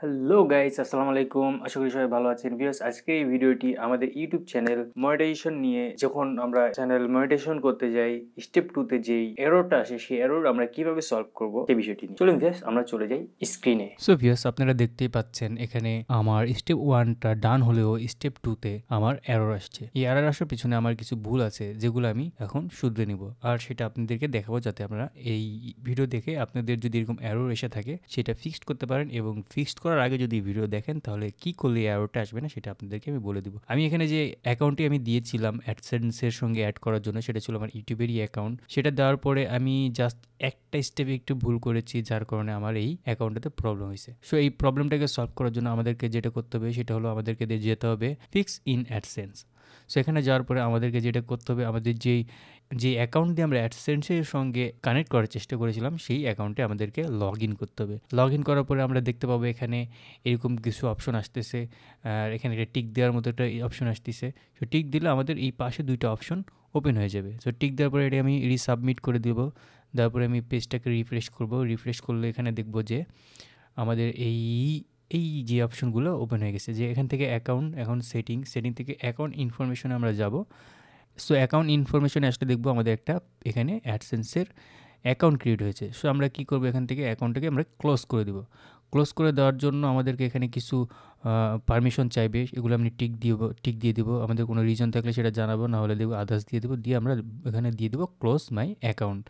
Hello guys, আসসালামু আলাইকুম। আশা করি সবাই ভালো আছেন। ভিউয়ার্স, আজকে এই ভিডিওটি আমাদের ইউটিউব চ্যানেল মনিটাইজেশন নিয়ে। যখন আমরা চ্যানেল মনিটাইজেশন করতে যাই, স্টেপ 2 তে যেই এররটা আসে, সেই এরর আমরা কিভাবে সলভ করব সেই বিষয়টি নিয়ে। চলুন ভিউয়ার্স, আমরা চলে যাই স্ক্রিনে। সো ভিউয়ার্স, আপনারা দেখতেই পাচ্ছেন এখানে আমার স্টেপ 1টা ডান হলেও স্টেপ 2 তে আমার এরর আসছে। এই এরর আসার পিছনে আমার কিছু ভুল আছে যেগুলো আমি এখন শুধরে নিব, আর সেটা আপনাদেরকে দেখাবো যাতে আপনারা এই ভিডিও দেখে আপনাদের যদি এরকম এরর এসে থাকে সেটা ফিক্সড করতে পারেন, এবং ফিক্সড করার আগে যদি ভিডিও দেখেন তাহলে কি করলে এররটা আসবে না সেটা আপনাদেরকে আমি বলে দিব। আমি এখানে যে অ্যাকাউন্টটি আমি দিয়েছিলাম অ্যাডসেন্সের সঙ্গে অ্যাড করার জন্য, সেটা ছিল আমার ইউটিউবেরই অ্যাকাউন্ট। সেটা দেওয়ার পরে আমি জাস্ট একটা স্টেপে একটু ভুল করেছি, যার কারণে আমার এই অ্যাকাউন্টটাতে প্রবলেম হয়েছে। সো এই প্রবলেমটাকে সলভ করার জন্য আমাদেরকে যেটা করতে হবে সেটা হলো আমাদেরকে যেতে হবে ফিক্স ইন অ্যাডসেন্স। সো এখানে যাওয়ার পরে আমাদেরকে যেটা করতে হবে, আমাদের যে অ্যাকাউন্ট দিয়ে আমরা অ্যাডসেন্সের সঙ্গে কানেক্ট করার চেষ্টা করেছিলাম সেই অ্যাকাউন্টে আমাদেরকে লগ ইন করতে হবে। লগ ইন করার পরে আমরা দেখতে পাবো এখানে এরকম কিছু অপশন আসতেছে, আর এখানে একটা টিক দেওয়ার মতো একটা অপশন আসতেছে। সো টিক দিলে আমাদের এই পাশে দুইটা অপশন ওপেন হয়ে যাবে। সো টিক দেওয়ার পরে এটা আমি রিসাবমিট করে দেবো। তারপরে আমি পেজটাকে রিফ্রেশ করব। রিফ্রেশ করলে এখানে দেখব যে আমাদের এই যে অপশনগুলো ওপেন হয়ে গেছে, যে এখান থেকে অ্যাকাউন্ট সেটিং থেকে অ্যাকাউন্ট ইনফরমেশনে আমরা যাব। সো অ্যাকাউন্ট ইনফরমেশনে আসলে দেখব আমাদের একটা এখানে অ্যাডসেন্সের অ্যাকাউন্ট ক্রিয়েট হয়েছে। সো আমরা কি করব, এখান থেকে অ্যাকাউন্টটাকে আমরা ক্লোজ করে দেব। ক্লোজ করে দেওয়ার জন্য আমাদেরকে এখানে কিছু পারমিশন চাইবে, এগুলো আমি টিক দিয়ে দেবো। আমাদের কোনো রিজন থাকলে সেটা জানাবো, না হলে দেবো আদার্স দিয়ে দেবো, দিয়ে আমরা এখানে দিয়ে দেবো ক্লোজ মাই অ্যাকাউন্ট।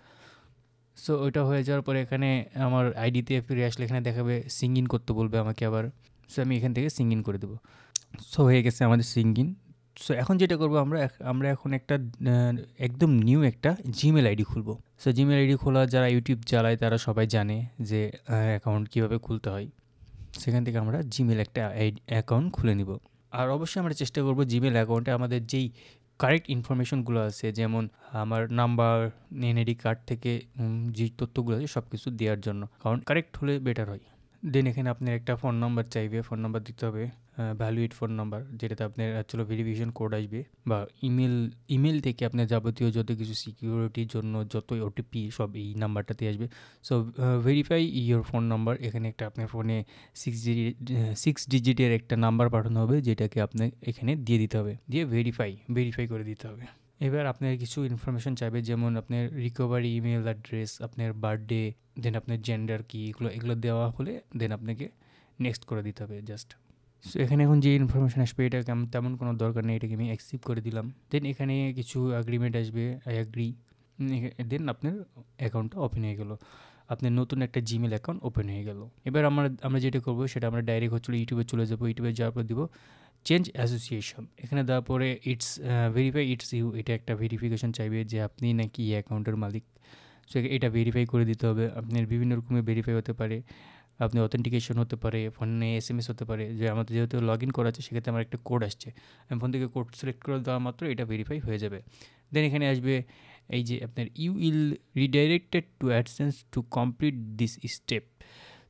সো ওইটা হয়ে যাওয়ার পরে এখানে আমার আইডিতে ফিরে আসলে এখানে দেখাবে সিং ইন করতে বলবে আমাকে আবার। সো আমি এখান থেকে সিং ইন করে দেবো। সো হয়ে গেছে আমাদের সিং ইন। সো এখন যেটা করবো, আমরা এখন একটা একদম নিউ একটা জিমেল আইডি খুলবো। সো জিমেল আইডি খোলা, যারা ইউটিউব চালায় তারা সবাই জানে যে অ্যাকাউন্ট কীভাবে খুলতে হয়। সেখান থেকে আমরা জিমেল একটা অ্যাকাউন্ট খুলে নিব। আর অবশ্যই আমরা চেষ্টা করবো জিমেল অ্যাকাউন্টে আমাদের যেই কারেক্ট ইনফরমেশনগুলো আছে, যেমন আমার নাম্বার, এনআইডি কার্ড থেকে যে তথ্যগুলো আছে সব কিছু দেওয়ার জন্য, কারণ কারেক্ট হলে বেটার হয়। দেন এখানে আপনার একটা ফোন নাম্বার চাইবে, ফোন নাম্বার দিতে হবে, ভ্যালিড ফোন নাম্বার, যেটাতে আপনার অ্যাকচুয়ালি ভেরিফিকেশন কোড আসবে, বা ইমেল থেকে আপনার যাবতীয় যত কিছু সিকিউরিটির জন্য যত ওটিপি সব এই নাম্বারটাতে আসবে। So verify your phone number, এখানে একটা আপনার ফোনে 6 ডিজিটের একটা নাম্বার পাঠানো হবে, যেটাকে আপনার এখানে দিয়ে দিতে হবে, দিয়ে ভেরিফাই করে দিতে হবে। এবার আপনার কিছু ইনফরমেশন চাইবে, যেমন আপনার রিকভারি ইমেল অ্যাড্রেস, আপনার বার্থডে, দেন আপনার জেন্ডার কি, এগুলো দেওয়া হলে দেন আপনাকে নেক্সট করে দিতে হবে জাস্ট। সো এখানে এখন যে ইনফরমেশন আসবে এটা তেমন কোনো দরকার নেই, এটাকে আমি অ্যাকসেপ্ট করে দিলাম। দেন এখানে কিছু অ্যাগ্রিমেন্ট আসবে, আই অ্যাগ্রি। দেন আপনার অ্যাকাউন্টটা ওপেন হয়ে গেল, আপনার নতুন একটা জিমেল অ্যাকাউন্ট ওপেন হয়ে গেল। এবার আমরা যেটা করবো সেটা আমরা ডাইরেক্ট হচ্ছিল ইউটিউবে চলে যাবো। ইউটিউবে যাওয়ার পর দিব চেঞ্জ অ্যাসোসিয়েশন, এখানে দেওয়ার পরে ইটস ভেরিফাই ইটস ইউ, এটা একটা ভেরিফিকেশন চাইবে যে আপনি নাকি এই অ্যাকাউন্টের মালিক। সো এটা ভেরিফাই করে দিতে হবে। আপনার বিভিন্ন রকমের ভেরিফাই হতে পারে, আপনি অথেন্টিকেশন হতে পারে, ফোনে এসএমএস হতে পারে, যে আমাদের যেহেতু লগ ইন করা আছে সেক্ষেত্রে আমার একটা কোড আসছে, আমি ফোন থেকে কোড সিলেক্ট করে দেওয়া মাত্র এটা ভেরিফাই হয়ে যাবে। দেন এখানে আসবে এই যে আপনার you will redirected to AdSense to complete this step.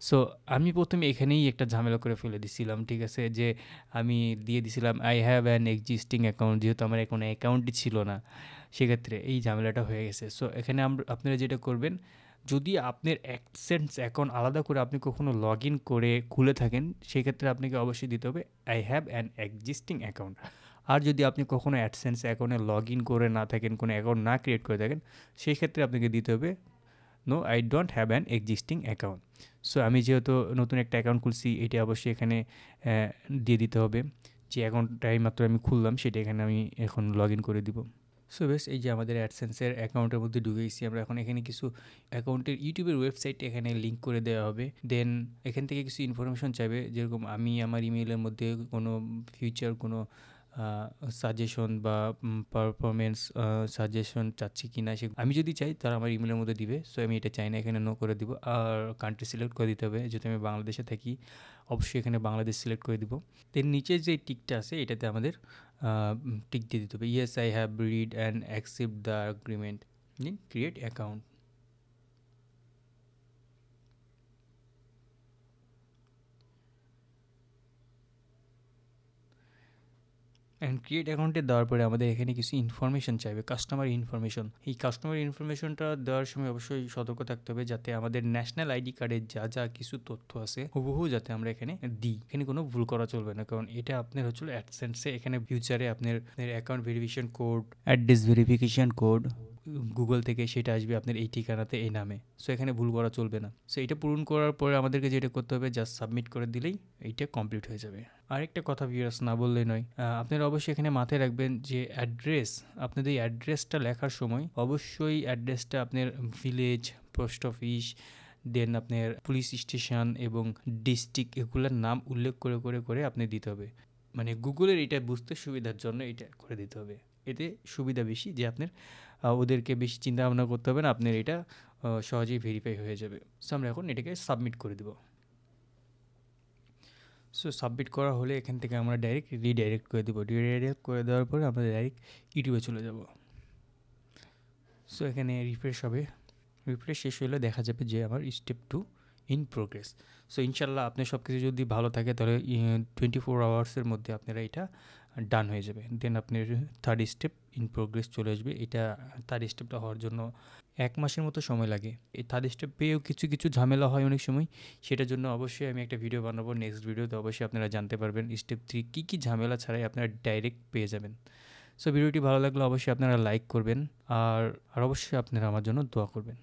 So আমি প্রথমে এখানেই একটা ঝামেলা করে ফেলে দিছিলাম, ঠিক আছে, যে আমি দিয়ে দিছিলাম I have an existing account, যেহেতু আমার কোনো অ্যাকাউন্টই ছিল না, সেক্ষেত্রে এই ঝামেলাটা হয়ে গেছে। সো এখানে আপনারা যেটা করবেন, যদি আপনার অ্যাডসেন্স অ্যাকাউন্ট আলাদা করে আপনি কখনো লগ ইন করে খুলে থাকেন, সেক্ষেত্রে আপনাকে অবশ্যই দিতে হবে I have an existing account. আর যদি আপনি কখনো অ্যাডসেন্স অ্যাকাউন্টে লগ ইন করে না থাকেন, কোনো অ্যাকাউন্ট না ক্রিয়েট করে থাকেন, সেই ক্ষেত্রে আপনাকে দিতে হবে no I don't have an existing account. So আমি যেহেতু নতুন একটা অ্যাকাউন্ট খুলছি, এটা অবশ্যই এখানে দিয়ে দিতে হবে, যে অ্যাকাউন্টটাই মাত্র আমি খুললাম সেটা এখানে আমি এখন লগ ইন করে দিব। সো বেশ, এই যে আমাদের অ্যাডসেন্সের অ্যাকাউন্টের মধ্যে ঢুকে গেছি আমরা। এখন এখানে কিছু অ্যাকাউন্টের ইউটিউবের ওয়েবসাইট এখানে লিঙ্ক করে দেওয়া হবে। দেন এখান থেকে কিছু ইনফরমেশন চাইবে, যেরকম আমি আমার ইমেইলের মধ্যে কোনো ফিউচার কোনো সাজেশন বা পারফরমেন্স সাজেশন চাচ্ছি কি না, আমি যদি চাই তারা আমার ইমেলের মধ্যে দিবে। সো আমি এটা চাই না, এখানে নো করে দিব। আর কান্ট্রি সিলেক্ট করে দিতে হবে, যেহেতু আমি বাংলাদেশে থাকি অবশ্যই এখানে বাংলাদেশ সিলেক্ট করে দিব। দেন নিচে যে টিকটা আছে এটাতে আমাদের টিক দিয়ে দিতে হবে, yes I have read and accept the agreement, then create account. And create অ্যাকাউন্টে দেওয়ার পরে আমাদের এখানে কিছু ইনফরমেশন চাইবে, কাস্টমার ইনফরমেশন। এই কাস্টমার ইনফরমেশনটা দেওয়ার সময় অবশ্যই সতর্ক থাকতে হবে যাতে আমাদের ন্যাশনাল আইডি কার্ডের যা যা কিছু তথ্য আছে হুবহু যাতে আমরা এখানে দিই। এখানে কোনো ভুল করা চলবে না, কারণ এটা আপনার হচ্ছিল অ্যাডসেন্সে এখানে ফিউচারে আপনার account verification code, address verification code Google থেকে সেটা আসবে আপনার এই ঠিকানাতে এই নামে। সো এখানে ভুল করা চলবে না। সো এটা পূরণ করার পরে আমাদেরকে যেটা করতে হবে জাস্ট সাবমিট করে দিলেই এইটা কমপ্লিট হয়ে যাবে। আরেকটা কথা ভিউয়ার্স না বললেই নয়, আপনারা অবশ্যই এখানে মাথায় রাখবেন যে অ্যাড্রেস, আপনাদের এই অ্যাড্রেসটা লেখার সময় অবশ্যই অ্যাড্রেসটা আপনার ভিলেজ, পোস্ট অফিস, দেন আপনার পুলিশ স্টেশন এবং ডিস্ট্রিক্ট এগুলোর নাম উল্লেখ করে করে করে আপনি দিতে হবে। মানে গুগলের এটা বুঝতে সুবিধার জন্য এটা করে দিতে হবে। এতে সুবিধা বেশি যে আপনার ওদেরকে বেশি চিন্তা ভাবনা করতে হবে না, আপনার এটা সহজেই ভেরিফাই হয়ে যাবে। সো আমরা এখন এটাকে সাবমিট করে দেবো। সো সাবমিট করা হলে এখান থেকে আমরা ডাইরেক্ট রিডাইরেক্ট করে দেবো। রিডাইরেক্ট করে দেওয়ার পরে আমরা ডাইরেক্ট ইউটিউবে চলে যাব। সো এখানে রিফ্রেশ হবে, রিফ্রেশ শেষ হলে দেখা যাবে যে আমার স্টেপ 2 ইন প্রোগ্রেস। সো ইনশাল্লাহ আপনার সব কিছু যদি ভালো থাকে তাহলে 24 আওয়ার্সের মধ্যে আপনারা এটা ডান হয়ে যাবে। দেন আপনার থার্ড স্টেপ ইন প্রোগ্রেস চলে আসবে। এটা থার্ড স্টেপটা হওয়ার জন্য 1 মাসের মতো সময় লাগে। এই থার্ড স্টেপ পেয়েও কিছু কিছু ঝামেলা হয় অনেক সময়, সেটার জন্য অবশ্যই আমি একটা ভিডিও বানাবো। নেক্সট ভিডিওতে অবশ্যই আপনারা জানতে পারবেন স্টেপ 3 কী কী ঝামেলা ছাড়াই আপনারা ডাইরেক্ট পেয়ে যাবেন। সো ভিডিওটি ভালো লাগলে অবশ্যই আপনারা লাইক করবেন আর অবশ্যই আপনারা আমার জন্য দোয়া করবেন।